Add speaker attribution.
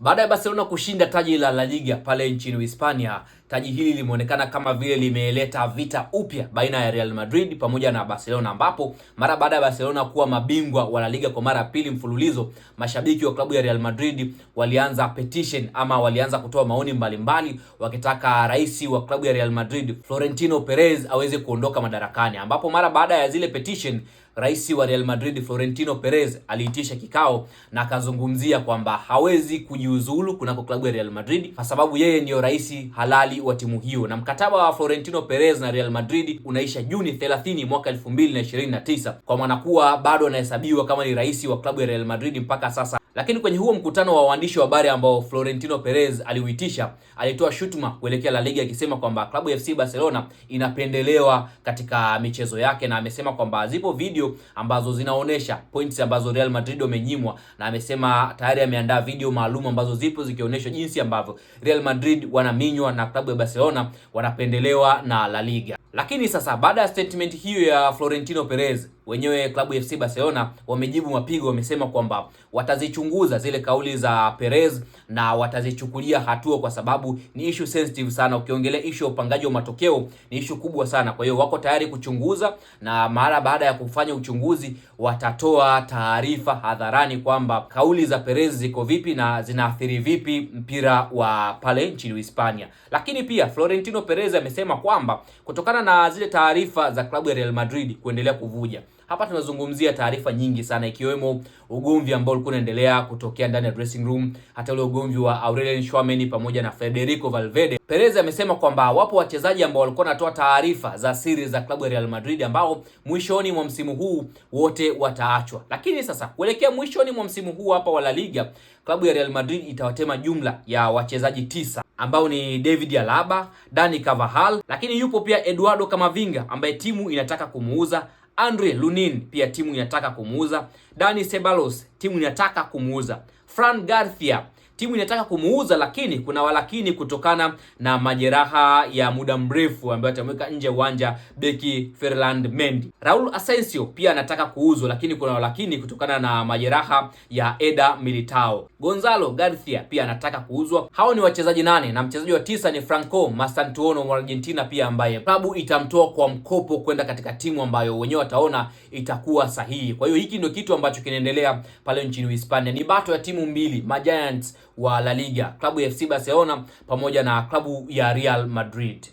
Speaker 1: Baada ya Barcelona kushinda taji la La Liga pale nchini Hispania, taji hili limeonekana kama vile limeleta vita upya baina ya Real Madrid pamoja na Barcelona, ambapo mara baada ya Barcelona kuwa mabingwa wa La Liga kwa mara ya pili mfululizo, mashabiki wa klabu ya Real Madrid walianza petition ama walianza kutoa maoni mbalimbali wakitaka rais wa klabu ya Real Madrid Florentino Perez aweze kuondoka madarakani, ambapo mara baada ya zile petition rais wa Real Madrid Florentino Perez aliitisha kikao na akazungumzia kwamba hawezi kujiuzulu kunako klabu ya Real Madrid kwa sababu yeye ndiyo rais halali wa timu hiyo, na mkataba wa Florentino Perez na Real Madrid unaisha Juni 30 mwaka 2029, kwa maana kuwa bado anahesabiwa kama ni rais wa klabu ya Real Madrid mpaka sasa. Lakini kwenye huo mkutano wa waandishi wa habari ambao Florentino Perez aliuitisha, alitoa shutuma kuelekea La Liga akisema kwamba klabu ya FC Barcelona inapendelewa katika michezo yake, na amesema kwamba zipo video ambazo zinaonesha points ambazo Real Madrid wamenyimwa, na amesema tayari ameandaa video maalum ambazo zipo zikionyesha jinsi ambavyo Real Madrid wanaminywa na klabu ya Barcelona wanapendelewa na La Liga. Lakini sasa baada ya statement hiyo ya Florentino Perez, wenyewe klabu ya FC Barcelona wamejibu mapigo, wamesema kwamba watazichunguza zile kauli za Perez na watazichukulia hatua kwa sababu ni issue sensitive sana. Ukiongelea issue ya upangaji wa matokeo ni issue kubwa sana. Kwa hiyo wako tayari kuchunguza, na mara baada ya kufanya uchunguzi watatoa taarifa hadharani kwamba kauli za Perez ziko vipi na zinaathiri vipi mpira wa pale nchini Hispania. Lakini pia Florentino Perez amesema kwamba kutokana na zile taarifa za klabu ya Real Madrid kuendelea kuvuja, hapa tunazungumzia taarifa nyingi sana, ikiwemo ugomvi ambao ulikuwa unaendelea kutokea ndani ya dressing room, hata ule ugomvi wa Aurelien Tchouameni pamoja na Federico Valverde. Perez amesema kwamba wapo wachezaji ambao walikuwa wanatoa taarifa za siri za klabu ya Real Madrid ambao mwishoni mwa msimu huu wote wataachwa. Lakini sasa kuelekea mwishoni mwa msimu huu hapa wa La Liga, klabu ya Real Madrid itawatema jumla ya wachezaji 9 ambao ni David Alaba, Dani Carvajal, lakini yupo pia Eduardo Camavinga ambaye timu inataka kumuuza, Andre Lunin pia timu inataka kumuuza, Dani Ceballos timu inataka kumuuza, Fran Garcia timu inataka kumuuza, lakini kuna walakini kutokana na majeraha ya muda mrefu ambayo atamweka nje uwanja beki Ferland Mendy. Raul Asensio pia anataka kuuzwa, lakini kuna walakini kutokana na majeraha ya Eder Militao. Gonzalo Garcia pia anataka kuuzwa. Hao ni wachezaji 8 na mchezaji wa 9 ni Franco Mastantuono wa Argentina pia, ambaye klabu itamtoa kwa mkopo kwenda katika timu ambayo wenyewe wataona itakuwa sahihi. Kwa hiyo hiki ndio kitu ambacho kinaendelea pale nchini Hispania. Ni bato ya timu mbili, Giants wa La Liga, klabu ya FC Barcelona pamoja na klabu ya Real Madrid.